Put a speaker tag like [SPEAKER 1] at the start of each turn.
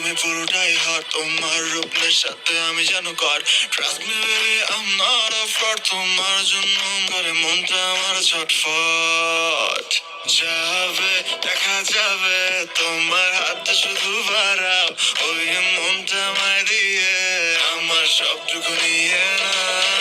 [SPEAKER 1] তুমি পুরোটাই হট, তোমার রূপ সাথে আমি যেন কর। Trust me baby I'm not a fraud, তোমার জন্য করে মনটা আমার ছটফট। যাবে দেখা যাবে তোমার হাতে শুধু বাড়াও, ওই মনটা আমায় দিয়ে আমার সবটুকু নিয়ে না।